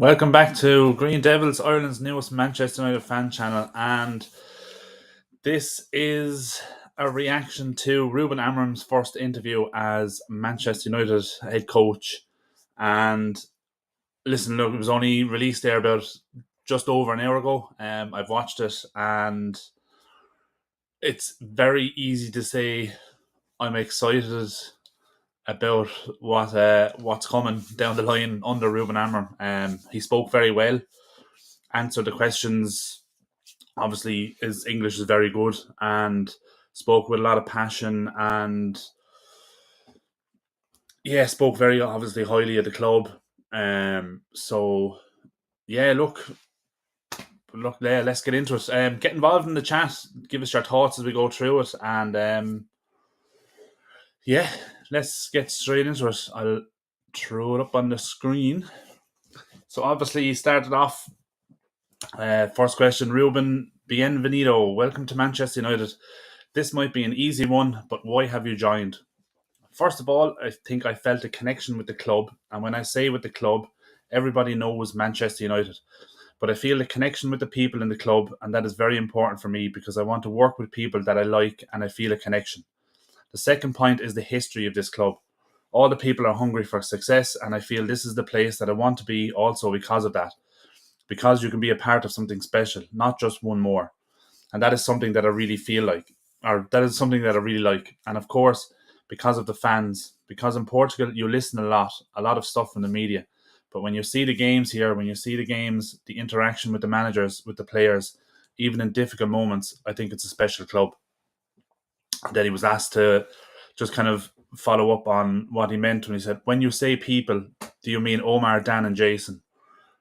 Welcome back to Green Devils, Ireland's newest Manchester United fan channel, and this is a reaction to Ruben Amorim's first interview as Manchester United head coach. And listen, look, it was only released there about just over an hour ago. I've watched it, and it's very easy to say I'm excited about what's coming down the line under Ruben Amorim. He spoke very well, answered the questions. Obviously, his English is very good and spoke with a lot of passion, and spoke very obviously highly of the club. So yeah, look, yeah, let's get into it. Get involved in the chat. Give us your thoughts as we go through it, and yeah, let's get straight into it. I'll throw it up on the screen. So obviously, he started off. First question, Ruben Bienvenido. Welcome to Manchester United. This might be an easy one, but why have you joined? First of all, I think I felt a connection with the club. And when I say with the club, everybody knows Manchester United. But I feel a connection with the people in the club, and that is very important for me because I want to work with people that I like and I feel a connection. The second point is the history of this club. All the people are hungry for success, and I feel this is the place that I want to be also because of that. Because you can be a part of something special, not just one more. And that is something that I really feel like, or that is something that I really like. And of course, because of the fans, because in Portugal, you listen a lot of stuff from the media. But when you see the games here, when you see the games, the interaction with the managers, with the players, even in difficult moments, I think it's a special club. That he was asked to just kind of follow up on what he meant when he said, when you say people, do you mean Omar, Dan and Jason?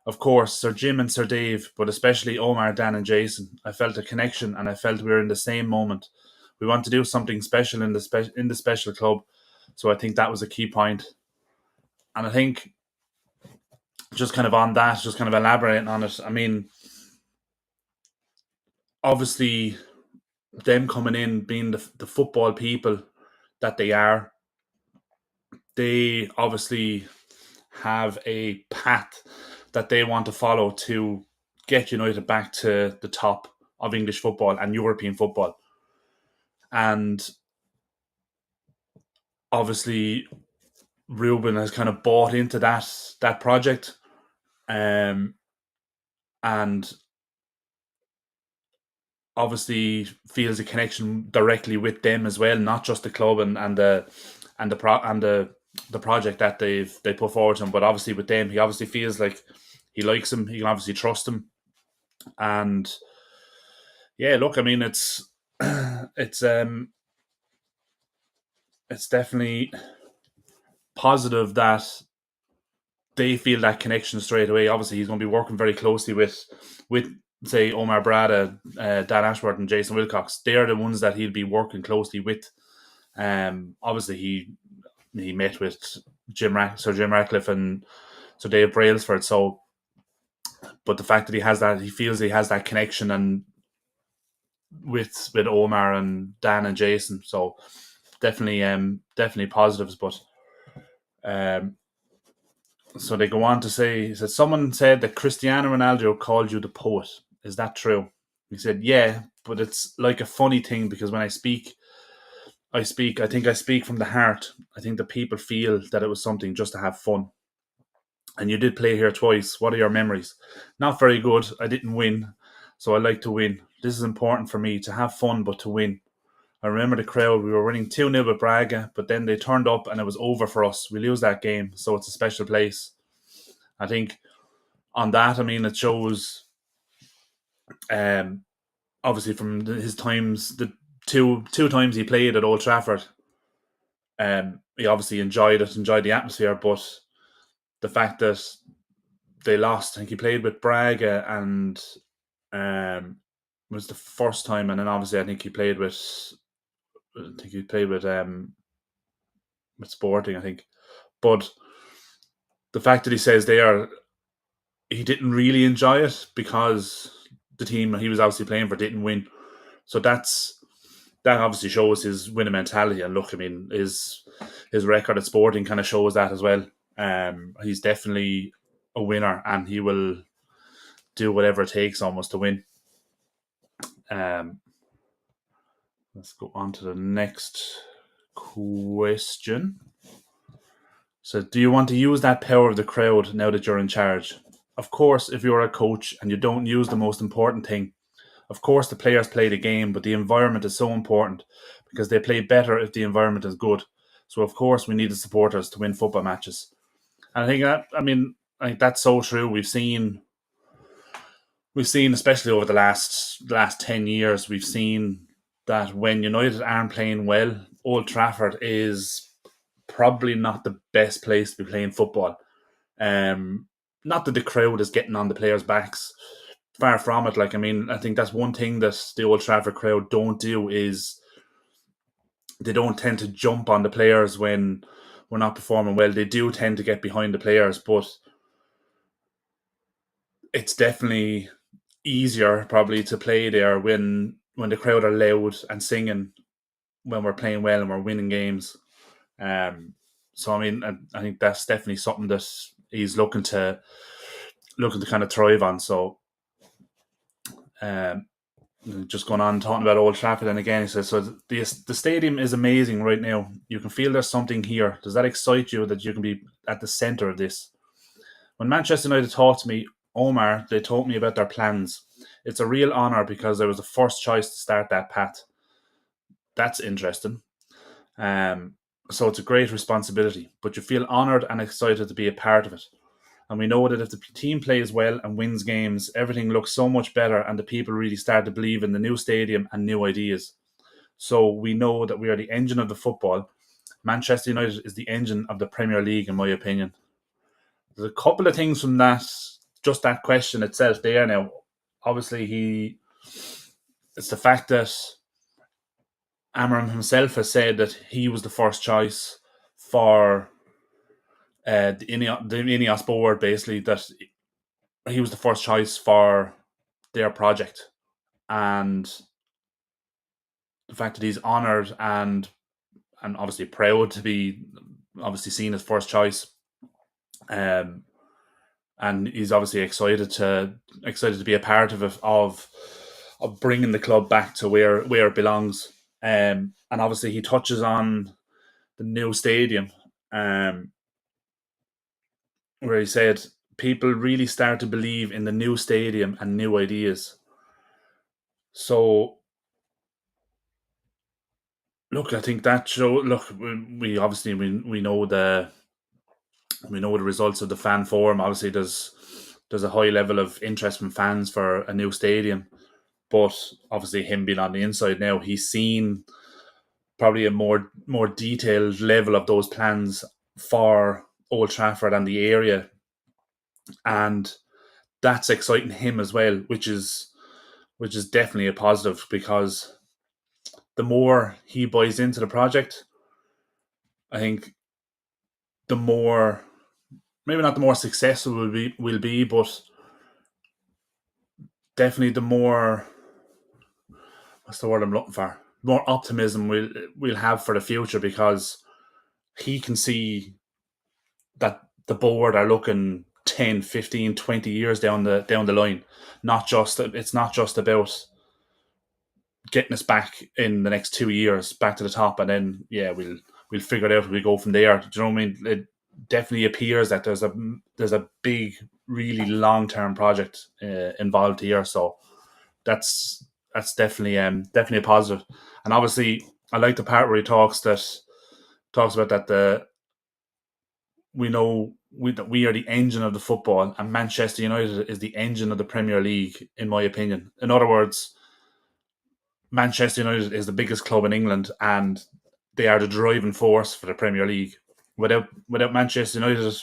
Of course, Sir Jim and Sir Dave, but especially Omar, Dan and Jason. I felt a connection and I felt we were in the same moment. We want to do something special in the special club. So I think that was a key point. And I think just kind of on that, just kind of elaborating on it, I mean, obviously them coming in, being the football people that they are, they obviously have a path that they want to follow to get United back to the top of English football and European football. And obviously, Ruben has kind of bought into that project, and obviously feels a connection directly with them as well, not just the club and the project that they put forward to him, but obviously with them, he obviously feels like he likes him. He can obviously trust him, and yeah, look, I mean, it's definitely positive that they feel that connection straight away. Obviously, he's going to be working very closely with say Omar Brada, Dan Ashworth, and Jason Wilcox. They're the ones that he'll be working closely with. Obviously, he met with Sir Jim Ratcliffe and Sir Dave Brailsford. So, but the fact that he feels he has that connection and with Omar and Dan and Jason. So definitely positives. But so they go on to say, he said, someone said that Cristiano Ronaldo called you the poet. Is that true? He said, yeah, but it's like a funny thing because when I think I speak from the heart. I think the people feel that it was something just to have fun. And you did play here twice. What are your memories? Not very good. I didn't win, so I like to win. This is important for me, to have fun, but to win. I remember the crowd. We were winning 2-0 with Braga, but then they turned up and it was over for us. We lose that game, so it's a special place. I think on that, I mean, it shows, obviously from his times, the two times he played at Old Trafford, he obviously enjoyed the atmosphere, but the fact that they lost, I think he played with Braga and was the first time, and then obviously I think he played with Sporting, I think. But the fact that he says he didn't really enjoy it because the team he was obviously playing for didn't win. So that obviously shows his winning mentality. And look, I mean, his record at Sporting kind of shows that as well. He's definitely a winner, and he will do whatever it takes almost to win. Um, let's go on to the next question. So, do you want to use that power of the crowd now that you're in charge? Of course, if you're a coach and you don't use the most important thing, of course the players play the game, but the environment is so important because they play better if the environment is good. So, of course, we need the supporters to win football matches. And I think that's so true. We've seen, especially over the last 10 years, we've seen that when United aren't playing well, Old Trafford is probably not the best place to be playing football. Um, Not that the crowd is getting on the players' backs. Far from it. I think that's one thing that the Old Trafford crowd don't do is they don't tend to jump on the players when we're not performing well. They do tend to get behind the players, but it's definitely easier probably to play there when the crowd are loud and singing when we're playing well and we're winning games. I think that's definitely something that he's looking to kind of thrive on. So, um, just going on talking about Old Trafford, and again he says, so the stadium is amazing right now. You can feel there's something here. Does that excite you that you can be at the centre of this? When Manchester United talked to me, Omar, they told me about their plans. It's a real honour because I was the first choice to start that path. That's interesting. So it's a great responsibility, but you feel honoured and excited to be a part of it. And we know that if the team plays well and wins games, everything looks so much better and the people really start to believe in the new stadium and new ideas. So we know that we are the engine of the football. Manchester United is the engine of the Premier League, in my opinion. There's a couple of things from just that question itself there now. Obviously, it's the fact that Amorim himself has said that he was the first choice for the Ineos board, basically, that he was the first choice for their project. And the fact that he's honoured and obviously proud to be obviously seen as first choice. And he's obviously excited to be a part of it, of bringing the club back to where it belongs. And obviously he touches on the new stadium, where he said people really start to believe in the new stadium and new ideas. So look, I think that show. Look, we obviously we know the results of the fan forum. Obviously, there's a high level of interest from fans for a new stadium, but obviously him being on the inside now, he's seen probably a more detailed level of those plans for Old Trafford and the area, and that's exciting him as well, which is definitely a positive, because the more he buys into the project, I think the more, maybe not the more successful will be, but definitely the more, what's the word I'm looking for? More optimism we'll have for the future, because he can see that the board are looking 10, 15, 20 years down the line. It's not just about getting us back in the next 2 years back to the top, and then we'll figure it out as we go from there. Do you know what I mean? It definitely appears that there's a big, really long term project involved here. So that's definitely a positive. And obviously, I like the part where he talks about that we know that we are the engine of the football, and Manchester United is the engine of the Premier League, in my opinion. In other words, Manchester United is the biggest club in England, and they are the driving force for the Premier League. Without Manchester United,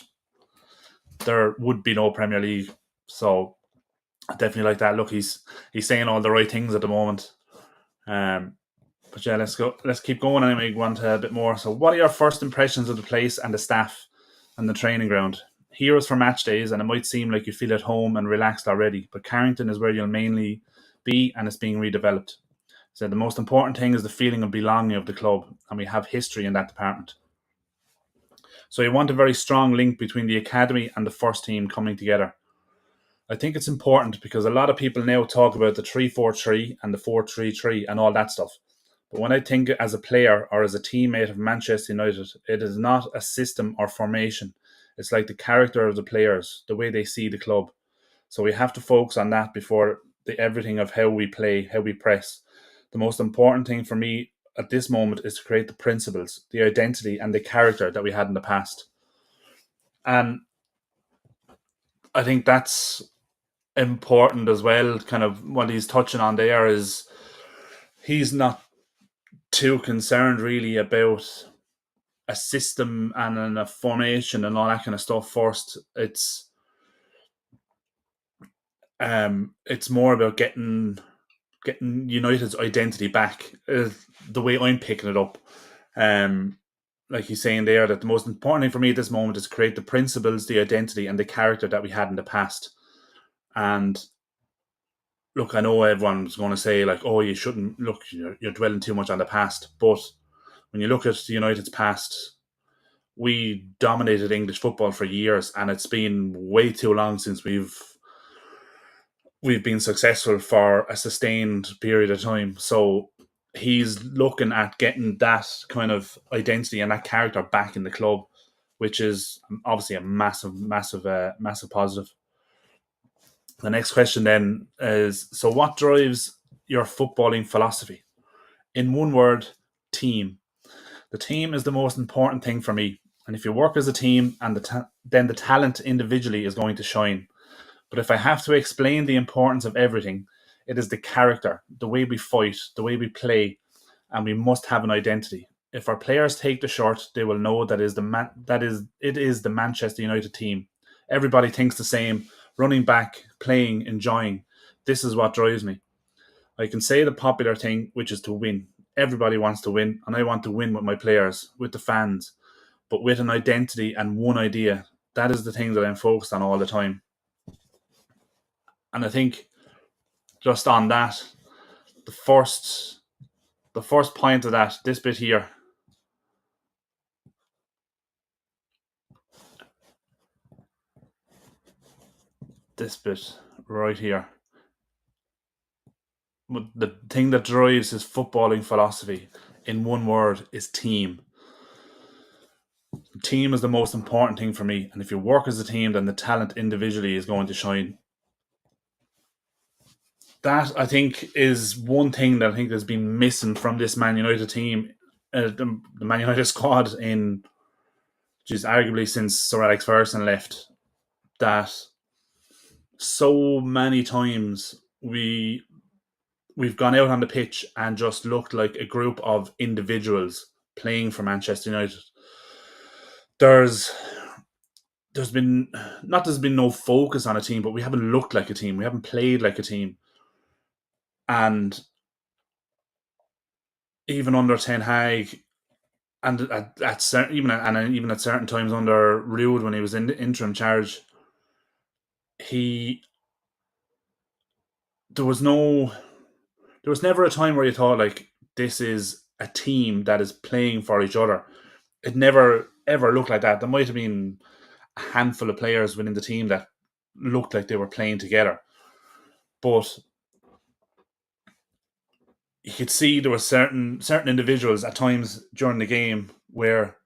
there would be no Premier League. So I definitely like that. Look, he's saying all the right things at the moment. But yeah, let's go. Let's keep going, and we go on to a bit more. So, what are your first impressions of the place and the staff and the training ground? Heroes for match days, and it might seem like you feel at home and relaxed already, but Carrington is where you'll mainly be, and it's being redeveloped. So the most important thing is the feeling of belonging of the club, and we have history in that department. So you want a very strong link between the academy and the first team coming together. I think it's important because a lot of people now talk about the 3-4-3 and the 4-3-3 and all that stuff. But when I think as a player or as a teammate of Manchester United, it is not a system or formation. It's like the character of the players, the way they see the club. So we have to focus on that before everything of how we play, how we press. The most important thing for me at this moment is to create the principles, the identity, and the character that we had in the past. And I think that's important as well. Kind of what he's touching on there is he's not too concerned really about a system and a formation and all that kind of stuff first. It's more about getting United's identity back. The way I'm picking it up. Like he's saying there, that the most important thing for me at this moment is create the principles, the identity, and the character that we had in the past. And look, I know everyone's going to say like, "Oh, you shouldn't look. You're dwelling too much on the past." But when you look at United's past, we dominated English football for years, and it's been way too long since we've been successful for a sustained period of time. So he's looking at getting that kind of identity and that character back in the club, which is obviously a massive positive. The next question then is: so what drives your footballing philosophy? In one word, team. The team is the most important thing for me. And if you work as a team, and then the talent individually is going to shine. But if I have to explain the importance of everything, it is the character, the way we fight, the way we play, and we must have an identity. If our players take the shirt, they will know that it is the Manchester United team. Everybody thinks the same, running back, playing, enjoying. This is what drives me. I can say the popular thing, which is to win. Everybody wants to win, and I want to win with my players, with the fans, but with an identity and one idea. That is the thing that I'm focused on all the time. And I think just on that, the first point of that, this bit here, this bit right here, the thing that drives his footballing philosophy in one word is team. Team is the most important thing for me, and if you work as a team, then the talent individually is going to shine. That I think is one thing that I think has been missing from this Man United team, the Man United squad in, which is arguably since Sir Alex Ferguson left. That so many times we've gone out on the pitch and just looked like a group of individuals playing for Manchester United. There's been no focus on a team, but we haven't looked like a team. We haven't played like a team. And even under Ten Hag, and even at certain times under Rude when he was in the interim charge, he there was never a time where you thought like this is a team that is playing for each other. It never ever looked like that. There might have been a handful of players within the team that looked like they were playing together, but you could see there were certain individuals at times during the game where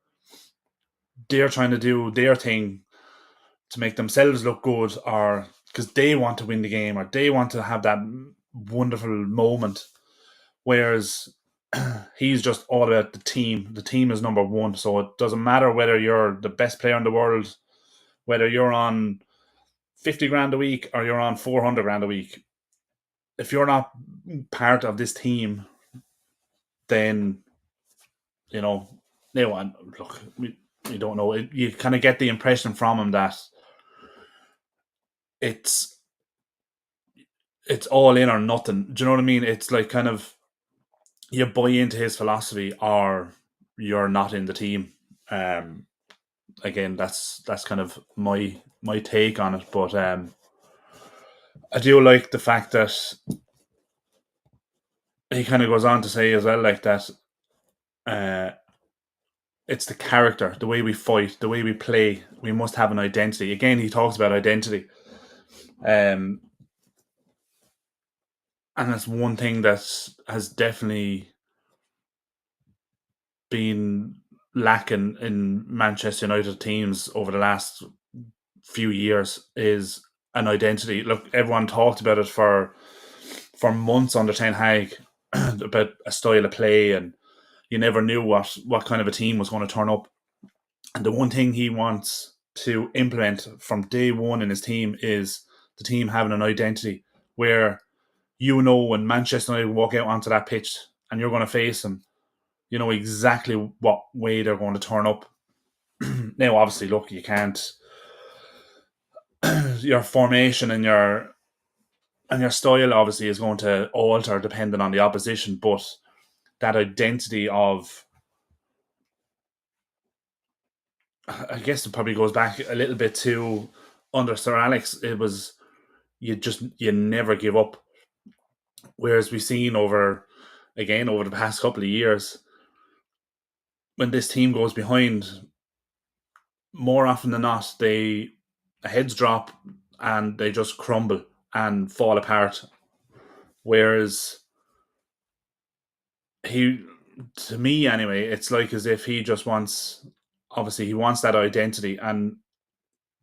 they're trying to do their thing to make themselves look good, or because they want to win the game, or they want to have that wonderful moment. Whereas he's just all about the team. The team is number one. So it doesn't matter whether you're the best player in the world, whether you're on 50 grand a week or you're on 400 grand a week. If you're not part of this team, then, no one, look, we don't know. You kind of get the impression from him that it's all in or nothing. Do you know what I mean? It's like kind of you buy into his philosophy or you're not in the team. Again, that's kind of my take on it. But I do like the fact that he kind of goes on to say as well, like that it's the character, the way we fight, the way we play. We must have an identity. Again, he talks about identity, um, and that's one thing that has definitely been lacking in Manchester United teams over the last few years is an identity. Look, everyone talked about it for months under Ten Hag about a style of play, and you never knew what kind of a team was going to turn up. And the one thing he wants to implement from day one in his team is the team having an identity where when Manchester United walk out onto that pitch and you're going to face them, you know exactly what way they're going to turn up. Now, obviously, look, you can't. Your formation and your style obviously is going to alter depending on the opposition, but that identity of, I guess it probably goes back a little bit to under Sir Alex. It was you never give up. Whereas we've seen over the past couple of years, when this team goes behind, more often than not, heads drop and they just crumble and fall apart. Whereas he, to me anyway, it's like as if he just wants, obviously, he wants that identity, and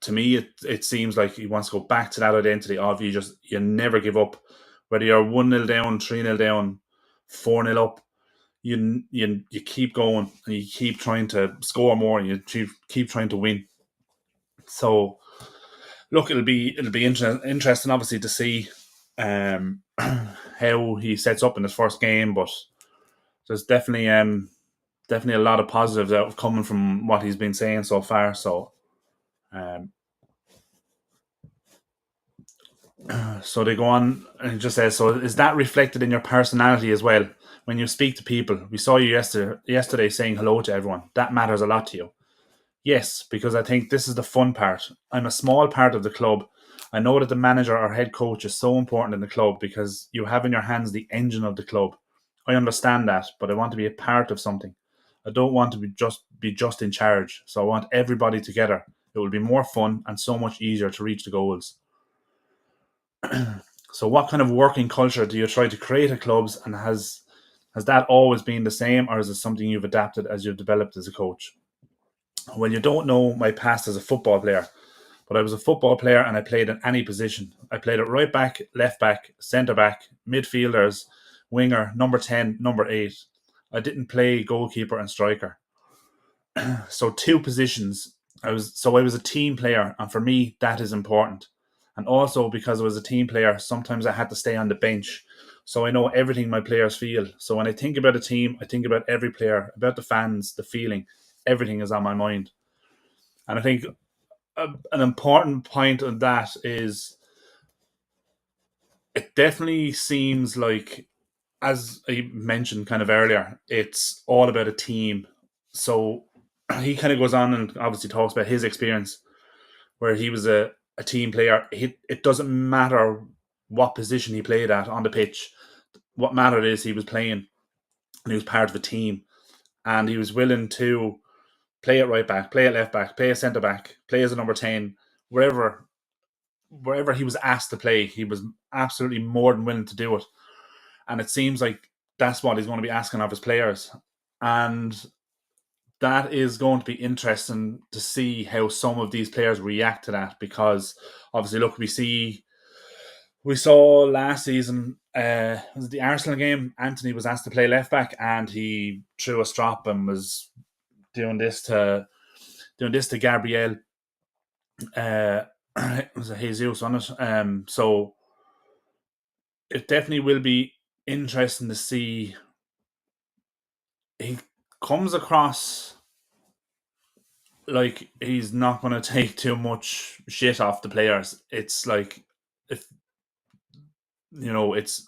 to me, it seems like he wants to go back to that identity of you never give up, whether you're 1-0 down, 3-0 down, 4-0 up. You keep going and you keep trying to score more and you keep trying to win. So look, it'll be interesting obviously to see how he sets up in his first game, but there's definitely a lot of positives out coming from what he's been saying so far. So um, so they go on and it just says, so is that reflected in your personality as well? When you speak to people, we saw you yesterday saying hello to everyone. That matters a lot to you. Yes, because I think this is the fun part. I'm a small part of the club. I know that the manager or head coach is so important in the club because you have in your hands the engine of the club. I understand that, but I want to be a part of something. I don't want to be just in charge. So I want everybody together. It will be more fun and so much easier to reach the goals. So what kind of working culture do you try to create at clubs, and has that always been the same, or is it something you've adapted as you've developed as a coach? Well, you don't know my past as a football player, but I was a football player and I played in any position. I played at right back, left back, centre back, midfielders, winger, number 10, number 8. I didn't play goalkeeper and striker. So two positions. I was a team player, and for me that is important. And also because I was a team player, sometimes I had to stay on the bench. So I know everything my players feel. So when I think about a team, I think about every player, about the fans, the feeling. Everything is on my mind. And I think an important point of that is it definitely seems like, as I mentioned kind of earlier, it's all about a team. So he kind of goes on and obviously talks about his experience where he was a team player. It doesn't matter what position he played at on the pitch. What mattered is he was playing and he was part of a team, and he was willing to play at right back, play at left back, play at centre back, play as a number 10, wherever he was asked to play, he was absolutely more than willing to do it. And it seems like that's what he's going to be asking of his players. And that is going to be interesting to see how some of these players react to that, because obviously, look, we saw last season, was it the Arsenal game? Anthony was asked to play left back and he threw a strop and was doing this to Gabriel. It was a Jesus on it. So it definitely will be interesting to see. He comes across like he's not going to take too much shit off the players. It's like, if it's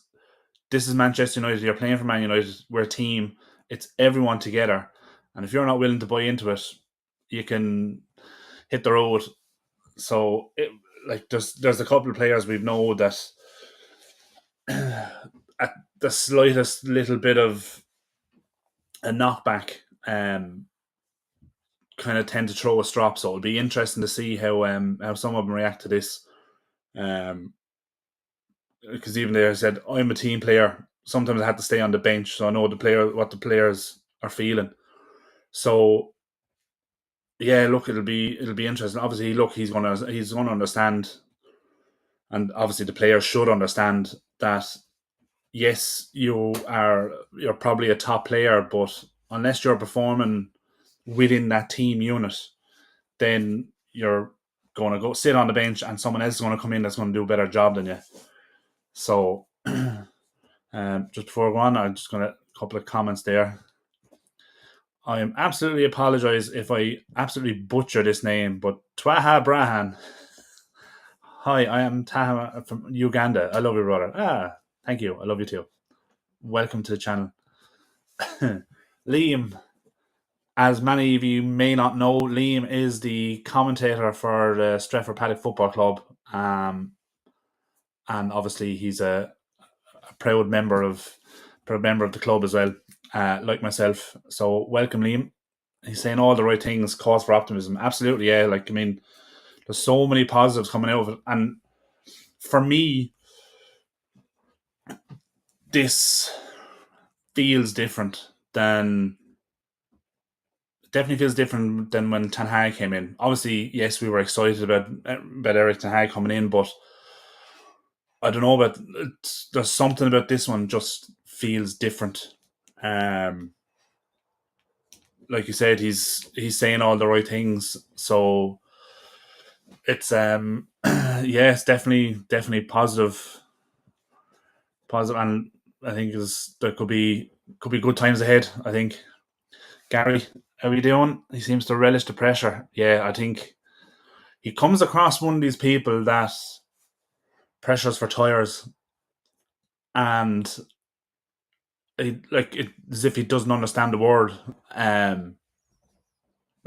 this is Manchester United. You're playing for Man United. We're a team. It's everyone together. And if you're not willing to buy into it, you can hit the road. So there's a couple of players we've know that at the slightest little bit of a knockback, kind of tend to throw a strop. So it'll be interesting to see how some of them react to this. Because even there, I said I'm a team player. Sometimes I have to stay on the bench, so I know what the players are feeling. So yeah, look, it'll be interesting. Obviously, look, he's gonna understand, and obviously the players should understand that. Yes, you're probably a top player, but unless you're performing within that team unit, then you're going to go sit on the bench, and someone else is going to come in that's going to do a better job than you. So, just before I go on, I'm just going to a couple of comments there. I am absolutely apologise if I absolutely butcher this name, but Twaha Brahan. Hi, I am Taha from Uganda. I love you, brother. Thank you. I love you too. Welcome to the channel. Liam, as many of you may not know, Liam is the commentator for the Stretford Paddock Football Club. And obviously he's a proud member of the club as well, like myself. So welcome, Liam. He's saying all the right things, cause for optimism. Absolutely, yeah. Like, I mean, there's so many positives coming out of it. And for me, this feels different than definitely feels different than when Ten Hag came in. Obviously, yes, we were excited about Eric Ten Hag coming in, but I don't know, but there's something about this one just feels different. Like you said, he's saying all the right things, so it's yeah, it's definitely positive, and I think there could be good times ahead. I think. Gary, how are you doing? He seems to relish the pressure. Yeah, I think he comes across one of these people that pressures for tires, and as if he doesn't understand the word.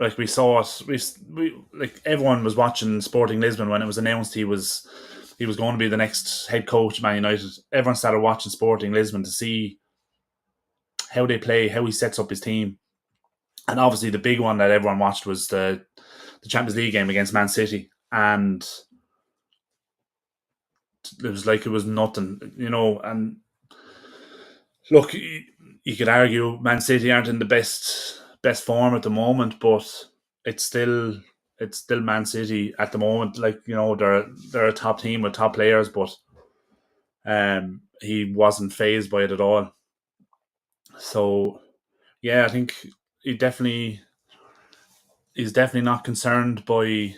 Like we saw it, we like everyone was watching Sporting Lisbon when it was announced he was going to be the next head coach of Man United. Everyone started watching Sporting Lisbon to see how they play, how he sets up his team, and obviously the big one that everyone watched was the Champions League game against Man City, and it was like it was nothing, And look, you could argue Man City aren't in the best form at the moment, but it's still Man City at the moment. Like, they're a top team with top players, but he wasn't phased by it at all. So yeah, I think he's definitely not concerned by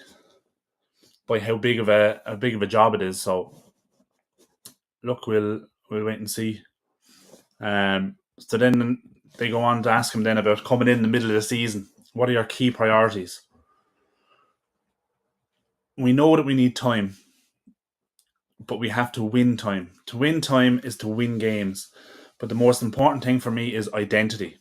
how big of a job it is. So look, we'll wait and see. So then they go on to ask him then about coming in the middle of the season. What are your key priorities? We know that we need time, but we have to win time. To win time is to win games. But the most important thing for me is identity.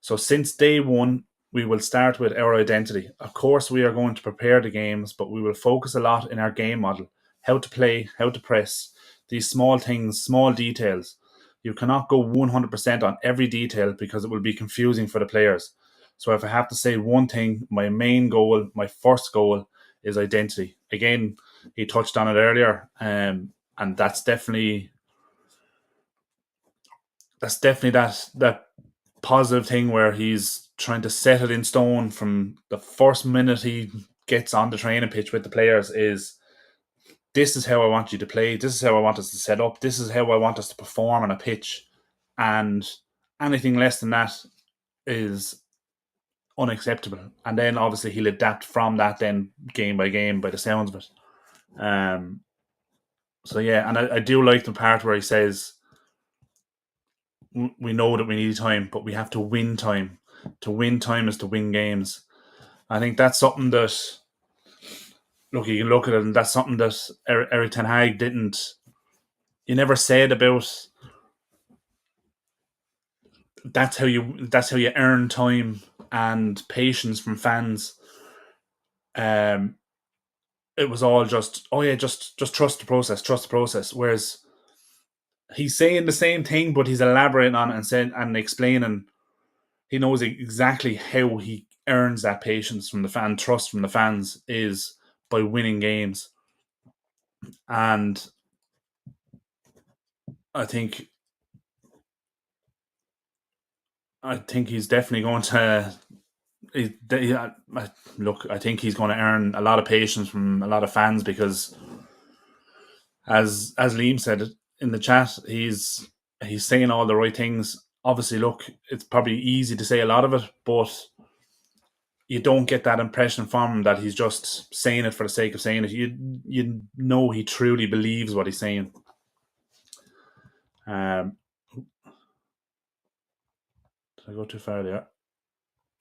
So since day one, we will start with our identity. Of course, we are going to prepare the games, but we will focus a lot in our game model. How to play, how to press, these small things, small details. You cannot go 100% on every detail because it will be confusing for the players. So if I have to say one thing, my main goal, my first goal is identity. Again, he touched on it earlier, and that's definitely that positive thing where he's trying to set it in stone from the first minute he gets on the training pitch with the players. Is this is how I want you to play, this is how I want us to set up, this is how I want us to perform on a pitch, and anything less than that is unacceptable. And then obviously he'll adapt from that then game by game by the sounds of it. So yeah, and I do like the part where he says we know that we need time, but we have to win time. To win time is to win games. I think that's something that, look, you can look at it, and that's something that Eric Ten Hag didn't. He never said about. That's how you earn time and patience from fans. It was all just, oh yeah, just trust the process. Whereas he's saying the same thing, but he's elaborating on it and saying and explaining. He knows exactly how earns that patience from the fan, trust from the fans, is by winning games. And I think he's definitely going to. Look, I think he's going to earn a lot of patience from a lot of fans because, as Liam said in the chat, he's saying all the right things. Obviously, look, it's probably easy to say a lot of it, but you don't get that impression from him that he's just saying it for the sake of saying it. You know he truly believes what he's saying. Did I go too far there?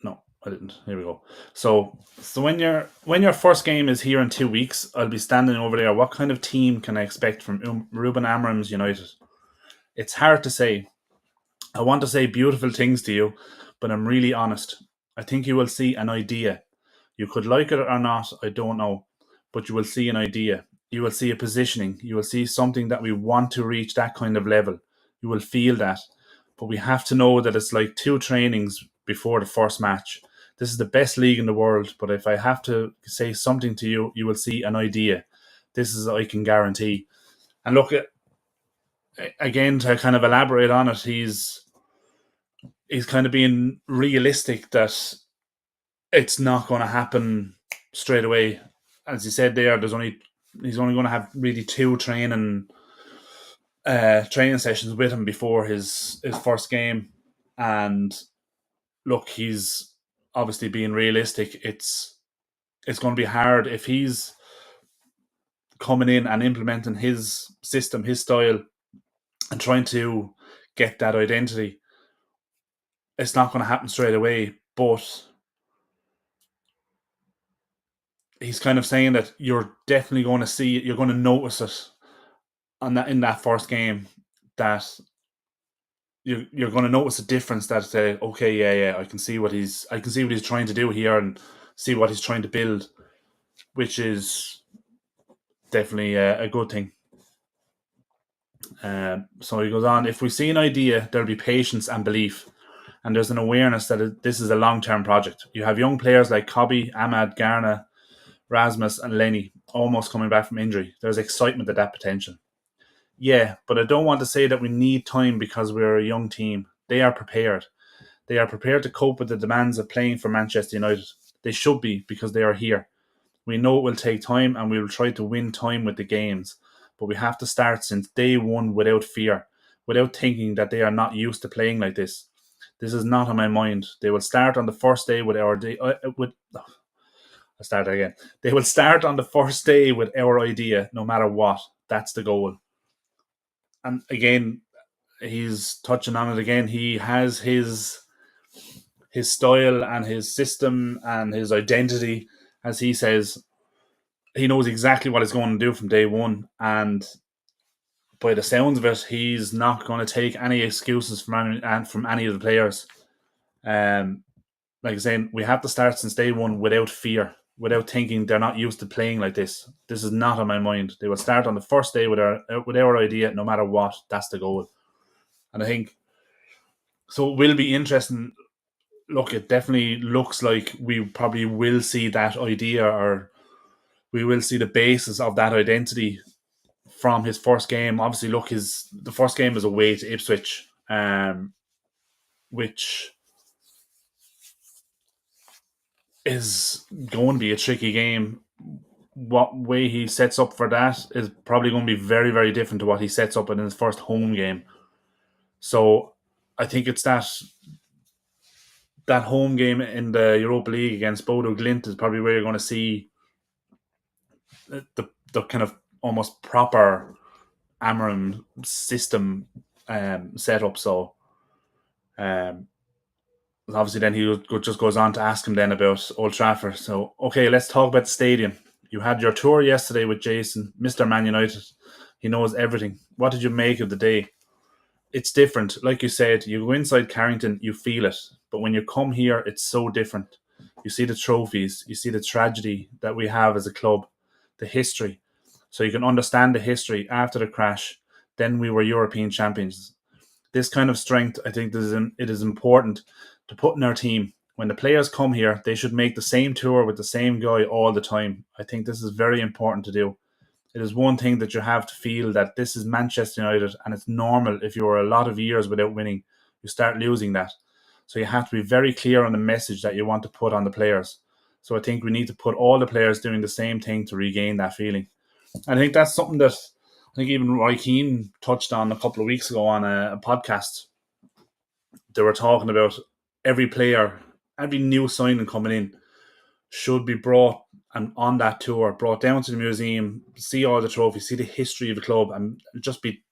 No, I didn't. Here we go. So when your first game is here in 2 weeks, I'll be standing over there. What kind of team can I expect from Ruben Amorim's United? It's hard to say. I want to say beautiful things to you, but I'm really honest. I think you will see an idea. You could like it or not, I don't know, but you will see an idea. You will see a positioning. You will see something that we want to reach that kind of level. You will feel that. But we have to know that it's like 2 trainings before the first match. This is the best league in the world, but if I have to say something to you, you will see an idea. This is I can guarantee. And look, again, to kind of elaborate on it, he's kind of being realistic that it's not going to happen straight away. As you said there, he's only going to have really 2 training sessions with him before his first game. And look, he's obviously being realistic. It's going to be hard if he's coming in and implementing his system, his style, and trying to get that identity. It's not going to happen straight away, but he's kind of saying that you're definitely going to see it. You're going to notice it in that first game, that you're going to notice a difference. That okay, yeah, I can see what he's trying to do here and see what he's trying to build, which is definitely a good thing. So he goes on, if we see an idea, there'll be patience and belief, and there's an awareness that this is a long-term project. You have young players like Cobby, Ahmad, Garna, Rasmus and Lenny almost coming back from injury. There's excitement at that potential. Yeah, but I don't want to say that we need time because we're a young team. They are prepared. They are prepared to cope with the demands of playing for Manchester United. They should be, because they are here. We know it will take time and we will try to win time with the games. But we have to start since day one without fear, without thinking that they are not used to playing like this. This is not on my mind. They will start on the first day with our I'll start again. They will start on the first day with our idea, no matter what. That's the goal. And again, he's touching on it again. He has his style and his system and his identity, as he says. He knows exactly what he's going to do from day one, and by the sounds of it, he's not going to take any excuses from any of the players. Like I saying, we have to start since day one without fear, without thinking they're not used to playing like this. This is not on my mind. They will start on the first day with our idea, no matter what. That's the goal. And I think so. It will be interesting. Look, it definitely looks like we probably will see that idea, or we will see the basis of that identity from his first game. Obviously, look, the first game is away to Ipswich, which is going to be a tricky game. What way he sets up for that is probably going to be very, very different to what he sets up in his first home game. So I think it's that home game in the Europa League against Bodo Glimt is probably where you're going to see the kind of almost proper Amorim system set up. So obviously then he just goes on to ask him then about Old Trafford. So, okay, let's talk about the stadium. You had your tour yesterday with Jason, Mr. Man United. He knows everything. What did you make of the day? It's different. Like you said, you go inside Carrington, you feel it. But when you come here, it's so different. You see the trophies. You see the tragedy that we have as a club, the history. So you can understand the history. After the crash, then we were European champions. This kind of strength, I think it is important to put in our team. when the players come here, they should make the same tour with the same guy all the time. I think this is very important to do. It is one thing that you have to feel that this is Manchester United, and it's normal if you're a lot of years without winning, you start losing that. So you have to be very clear on the message that you want to put on the players. So I think we need to put all the players doing the same thing to regain that feeling. And I think that's something that I think even Roy Keane touched on a couple of weeks ago on a podcast. They were talking about every player, every new signing coming in should be brought and on that tour, brought down to the museum, see all the trophies, see the history of the club, and just be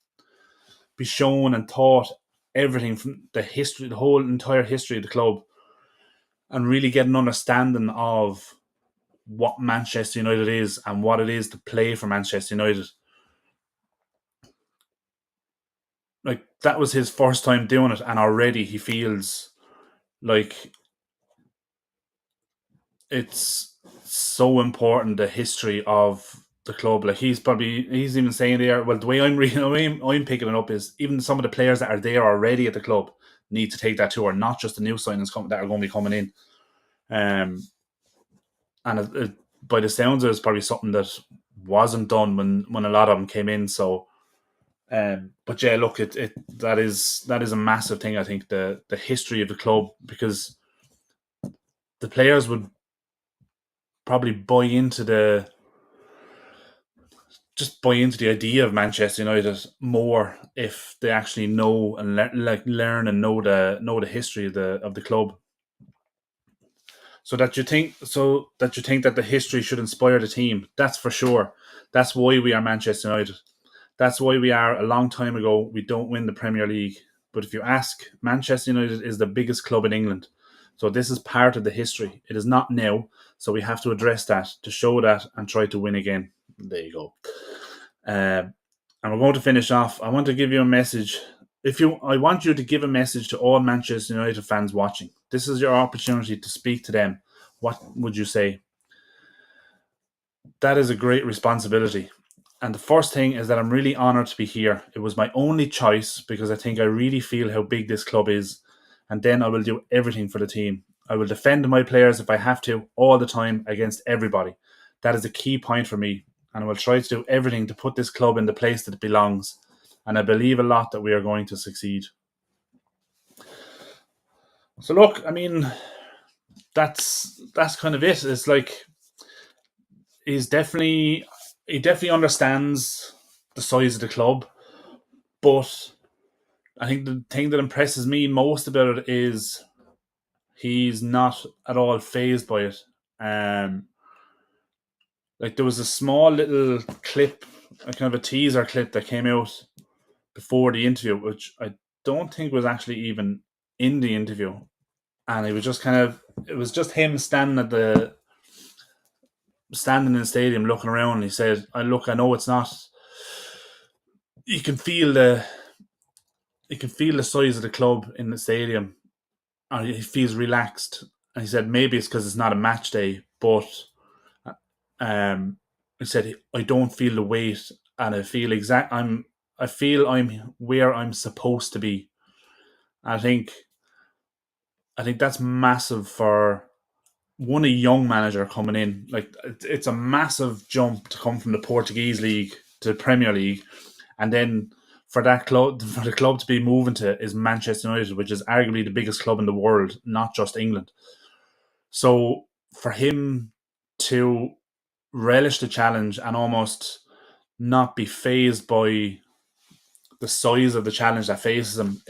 shown and taught everything from the history, the whole entire history of the club, and really get an understanding of what Manchester United is and what it is to play for Manchester United. Like, that was his first time doing it, and already he feels like it's so important, the history of the club. Like, he's even saying there, well, the way I'm reading, I'm picking it up is even some of the players that are there already at the club need to take that tour, not just the new signings that are going to be coming in. And by the sounds of it, it's probably something that wasn't done when a lot of them came in. So, but yeah, look, that is a massive thing. I think the history of the club, because the players would probably buy into the idea of Manchester United more if they actually know and learn and know the history of the club. So that you think that the history should inspire the team. That's for sure. That's why we are Manchester United. That's why we are. A long time ago, we don't win the Premier League. But if you ask, Manchester United is the biggest club in England. So this is part of the history. It is not now. So we have to address that, to show that, and try to win again. There you go. And we're going to finish off. I want to give you a message. I want you to give a message to all Manchester United fans watching. This is your opportunity to speak to them. What would you say? That is a great responsibility. And the first thing is that I'm really honoured to be here. It was my only choice because I think I really feel how big this club is. And then I will do everything for the team. I will defend my players if I have to, all the time, against everybody. That is a key point for me. And I will try to do everything to put this club in the place that it belongs. And I believe a lot that we are going to succeed. So look, I mean, that's kind of it. It's like he definitely understands the size of the club, but I think the thing that impresses me most about it is he's not at all fazed by it. Like, there was a small little clip, a kind of a teaser clip that came out before the interview, which I don't think was actually even in the interview. And it was just him standing in the stadium looking around. And he said, I know it's not, you can feel the size of the club in the stadium, and he feels relaxed. And he said maybe it's because it's not a match day, but he said, I don't feel the weight, and I feel I'm where I'm supposed to be. I think that's massive for a young manager coming in. Like, it's a massive jump to come from the Portuguese league to the Premier League, and then for the club to be moving to is Manchester United, which is arguably the biggest club in the world, not just England. So for him to relish the challenge and almost not be fazed by the size of the challenge that faces him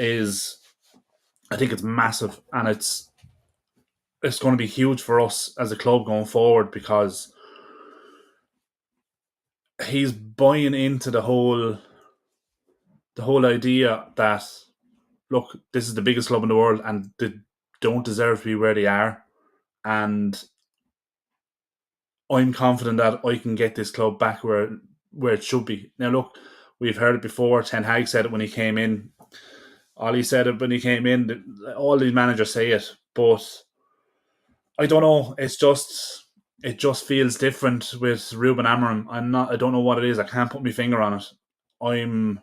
I think it's massive, and it's going to be huge for us as a club going forward, because he's buying into the whole idea that, look, this is the biggest club in the world and they don't deserve to be where they are, and I'm confident that I can get this club back where it should be. Now, look, we've heard it before. Ten Hag said it when he came in. Ollie said it when he came in. All these managers say it, but I don't know. It just feels different with Ruben Amorim. I don't know what it is. I can't put my finger on it. I'm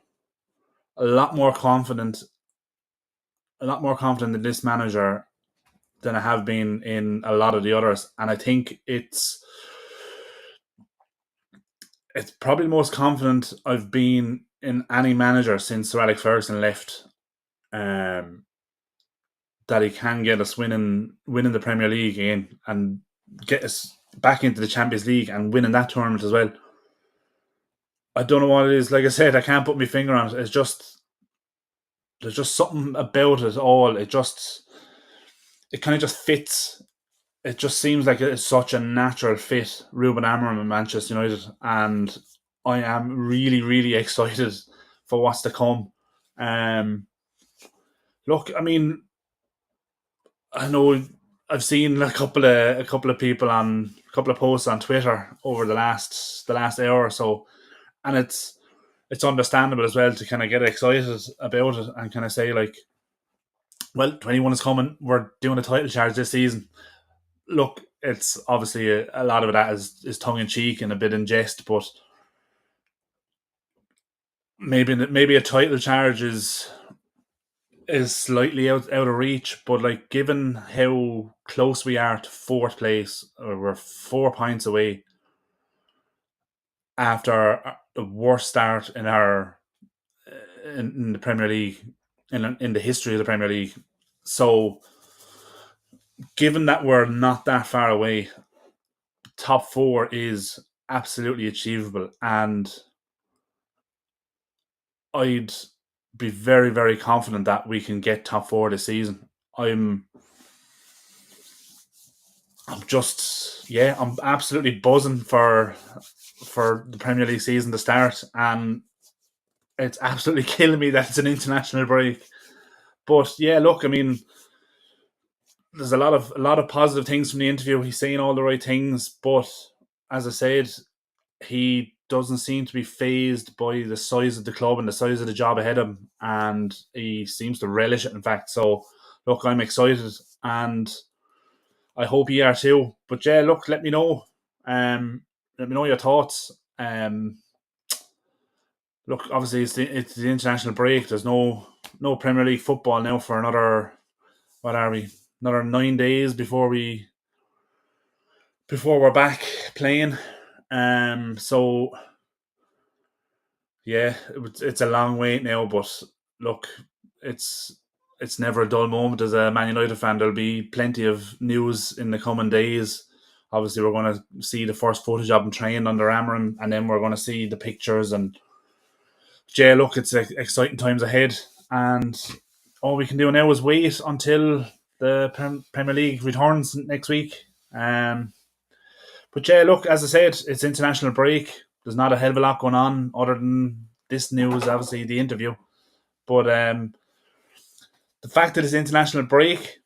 a lot more confident in this manager than I have been in a lot of the others, and I think it's probably the most confident I've been in any manager since Sir Alex Ferguson left. That he can get us winning the Premier League again and get us back into the Champions League and winning that tournament as well. I don't know what it is. Like I said, I can't put my finger on it. It's just there's just something about it all. It kind of just fits. It just seems like it's such a natural fit. Ruben Amorim in Manchester United, and I am really, really excited for what's to come. Look, I mean, I know I've seen a couple of people on a couple of posts on Twitter over the last hour or so, and it's understandable as well to kind of get excited about it and kind of say like, well, 21 is coming. We're doing a title charge this season. Look, it's obviously a lot of that is tongue in cheek and a bit in jest, but maybe a title charge is slightly out of reach, but like given how close we are to fourth place, or we're 4 points away after the worst start in our in the Premier League in the history of the Premier League. So, given that we're not that far away, top four is absolutely achievable, and I'd be very, very confident that we can get top four this season. I'm I'm absolutely buzzing for the Premier League season to start, and it's absolutely killing me that it's an international break. But yeah, look, I mean, there's a lot of positive things from the interview. He's saying all the right things, but as I said, he doesn't seem to be phased by the size of the club and the size of the job ahead of him, and he seems to relish it. In fact, so look, I'm excited, and I hope you are too. But yeah, look, let me know. Let me know your thoughts. Look, obviously it's the international break. There's no Premier League football now for another, what are we? Another 9 days before we're back playing. So yeah, it's a long wait now, but look, it's never a dull moment as a Man United fan. There'll be plenty of news in the coming days. Obviously, we're going to see the first footage of him training under Amorim, and then we're going to see the pictures. And yeah, look, it's exciting times ahead, and all we can do now is wait until the Premier League returns next week. But yeah, look, as I said, it's international break. There's not a hell of a lot going on other than this news, obviously the interview. But the fact that it's international break,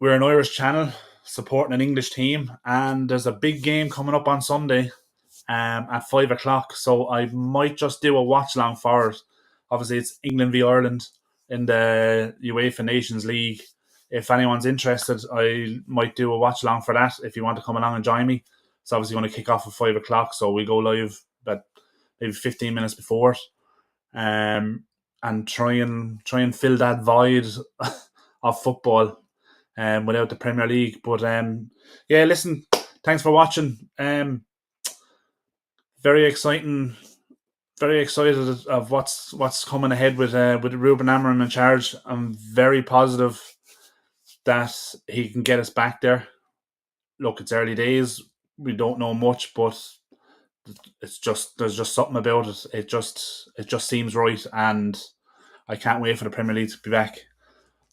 we're an Irish channel supporting an English team, and there's a big game coming up on Sunday at 5 o'clock. So I might just do a watch along for it. Obviously, it's England v Ireland in the UEFA Nations League. If anyone's interested, I might do a watch along for that if you want to come along and join me. It's obviously going to kick off at 5 o'clock, so we go live about maybe 15 minutes before it, and try and fill that void of football without the Premier League. But yeah, listen, thanks for watching. Very exciting. Very excited of what's coming ahead with Ruben Amorim in charge. I'm very positive that he can get us back there. Look, it's early days. We don't know much, but there's just something about it. It just seems right, and I can't wait for the Premier League to be back.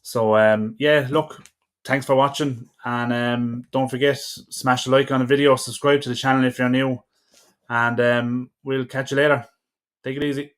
So yeah, look, thanks for watching, and don't forget, smash the like on the video, subscribe to the channel if you're new, and we'll catch you later. Take it easy.